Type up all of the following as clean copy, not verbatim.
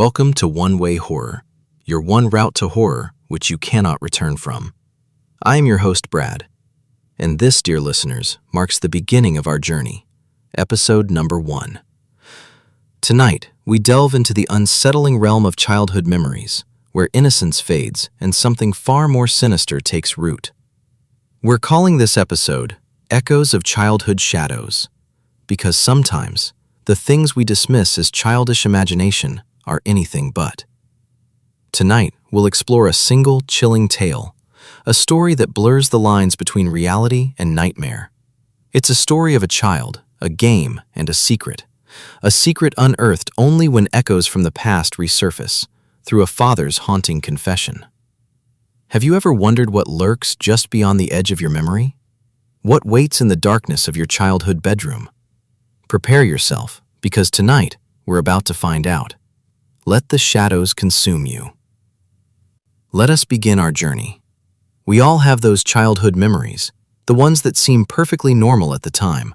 Welcome to One-Way Horror, your one route to horror which you cannot return from. I am your host, Brad, and this, dear listeners, marks the beginning of our journey, episode number 1. Tonight, we delve into the unsettling realm of childhood memories, where innocence fades and something far more sinister takes root. We're calling this episode Echoes of Childhood Shadows, because sometimes the things we dismiss as childish imagination are anything but. Tonight, we'll explore a single, chilling tale, a story that blurs the lines between reality and nightmare. It's a story of a child, a game, and a secret unearthed only when echoes from the past resurface, through a father's haunting confession. Have you ever wondered what lurks just beyond the edge of your memory? What waits in the darkness of your childhood bedroom? Prepare yourself, because tonight, we're about to find out. Let the shadows consume you. Let us begin our journey. We all have those childhood memories, the ones that seem perfectly normal at the time.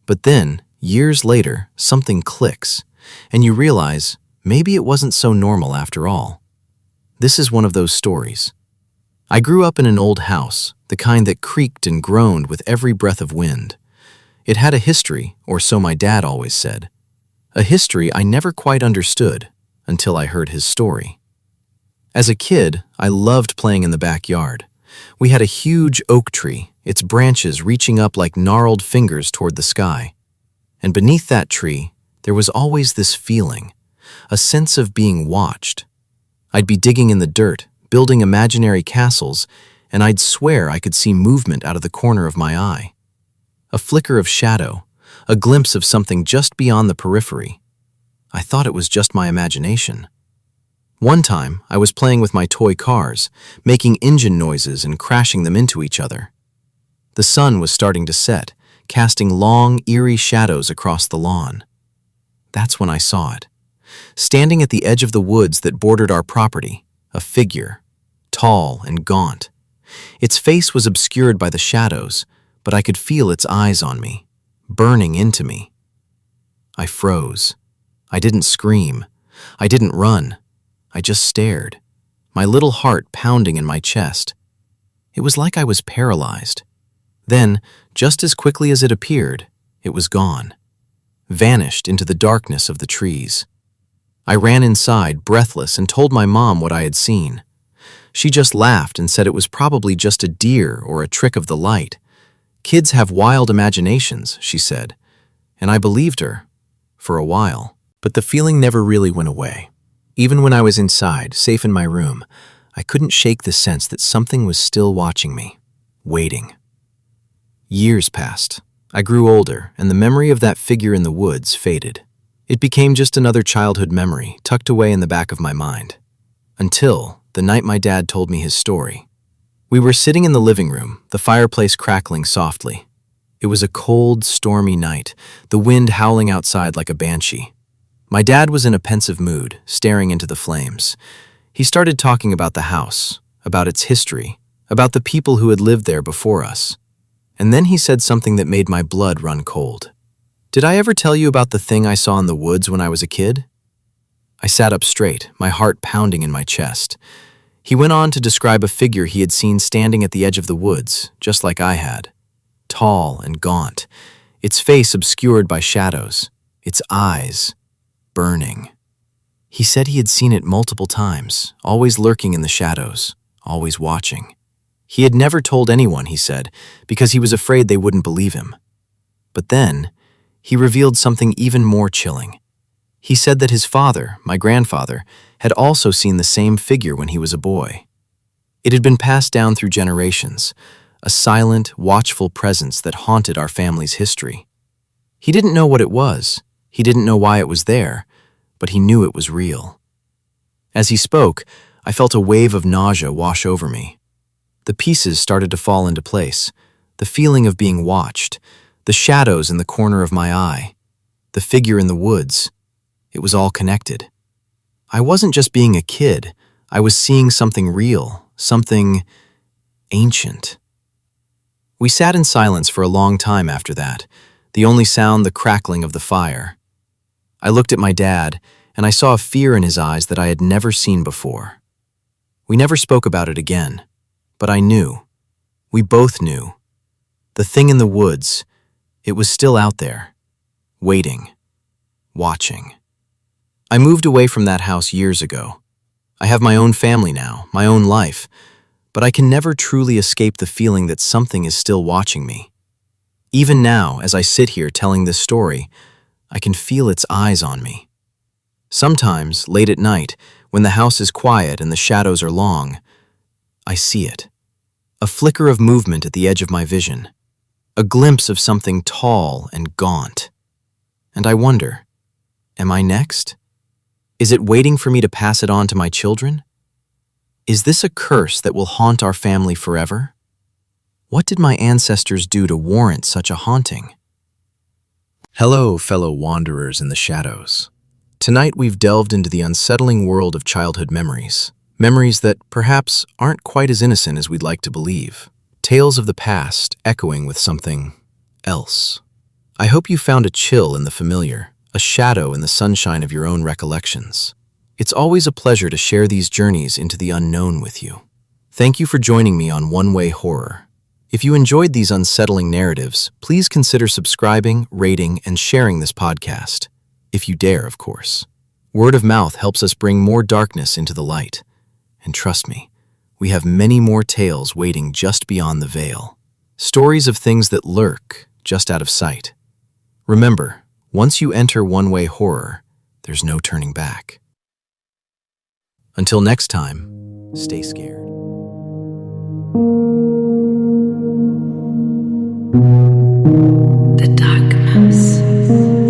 But then, years later, something clicks, and you realize maybe it wasn't so normal after all. This is one of those stories. I grew up in an old house, the kind that creaked and groaned with every breath of wind. It had a history, or so my dad always said. A history I never quite understood until I heard his story. As a kid, I loved playing in the backyard. We had a huge oak tree, its branches reaching up like gnarled fingers toward the sky. And beneath that tree, there was always this feeling, a sense of being watched. I'd be digging in the dirt, building imaginary castles, and I'd swear I could see movement out of the corner of my eye. A flicker of shadow, a glimpse of something just beyond the periphery. I thought it was just my imagination. One time, I was playing with my toy cars, making engine noises and crashing them into each other. The sun was starting to set, casting long, eerie shadows across the lawn. That's when I saw it. Standing at the edge of the woods that bordered our property, a figure, tall and gaunt. Its face was obscured by the shadows, but I could feel its eyes on me, burning into me. I froze. I didn't scream. I didn't run. I just stared, my little heart pounding in my chest. It was like I was paralyzed. Then, just as quickly as it appeared, it was gone, vanished into the darkness of the trees. I ran inside, breathless, and told my mom what I had seen. She just laughed and said it was probably just a deer or a trick of the light. Kids have wild imaginations, she said, and I believed her, for a while. But the feeling never really went away. Even when I was inside, safe in my room, I couldn't shake the sense that something was still watching me, waiting. Years passed. I grew older, and the memory of that figure in the woods faded. It became just another childhood memory tucked away in the back of my mind. Until the night my dad told me his story. We were sitting in the living room, the fireplace crackling softly. It was a cold, stormy night, the wind howling outside like a banshee. My dad was in a pensive mood, staring into the flames. He started talking about the house, about its history, about the people who had lived there before us. And then he said something that made my blood run cold. "Did I ever tell you about the thing I saw in the woods when I was a kid?" I sat up straight, my heart pounding in my chest. He went on to describe a figure he had seen standing at the edge of the woods, just like I had. Tall and gaunt, its face obscured by shadows, its eyes burning. He said he had seen it multiple times, always lurking in the shadows, always watching. He had never told anyone, he said, because he was afraid they wouldn't believe him. But then, he revealed something even more chilling. He said that his father, my grandfather, had also seen the same figure when he was a boy. It had been passed down through generations, a silent, watchful presence that haunted our family's history. He didn't know what it was. He didn't know why it was there, but he knew it was real. As he spoke, I felt a wave of nausea wash over me. The pieces started to fall into place, the feeling of being watched, the shadows in the corner of my eye, the figure in the woods. It was all connected. I wasn't just being a kid, I was seeing something real, something ancient. We sat in silence for a long time after that, the only sound the crackling of the fire. I looked at my dad, and I saw a fear in his eyes that I had never seen before. We never spoke about it again, but I knew. We both knew. The thing in the woods, it was still out there, waiting, watching. I moved away from that house years ago. I have my own family now, my own life, but I can never truly escape the feeling that something is still watching me. Even now, as I sit here telling this story, I can feel its eyes on me. Sometimes, late at night, when the house is quiet and the shadows are long, I see it. A flicker of movement at the edge of my vision. A glimpse of something tall and gaunt. And I wonder, am I next? Is it waiting for me to pass it on to my children? Is this a curse that will haunt our family forever? What did my ancestors do to warrant such a haunting? Hello, fellow wanderers in the shadows. Tonight we've delved into the unsettling world of childhood memories. Memories that perhaps aren't quite as innocent as we'd like to believe. Tales of the past echoing with something else. I hope you found a chill in the familiar, a shadow in the sunshine of your own recollections. It's always a pleasure to share these journeys into the unknown with you. Thank you for joining me on One Way Horror. If you enjoyed these unsettling narratives, please consider subscribing, rating, and sharing this podcast. If you dare, of course. Word of mouth helps us bring more darkness into the light. And trust me, we have many more tales waiting just beyond the veil. Stories of things that lurk just out of sight. Remember, once you enter One Way Horror, there's no turning back. Until next time, stay scared. The Dark Mouse.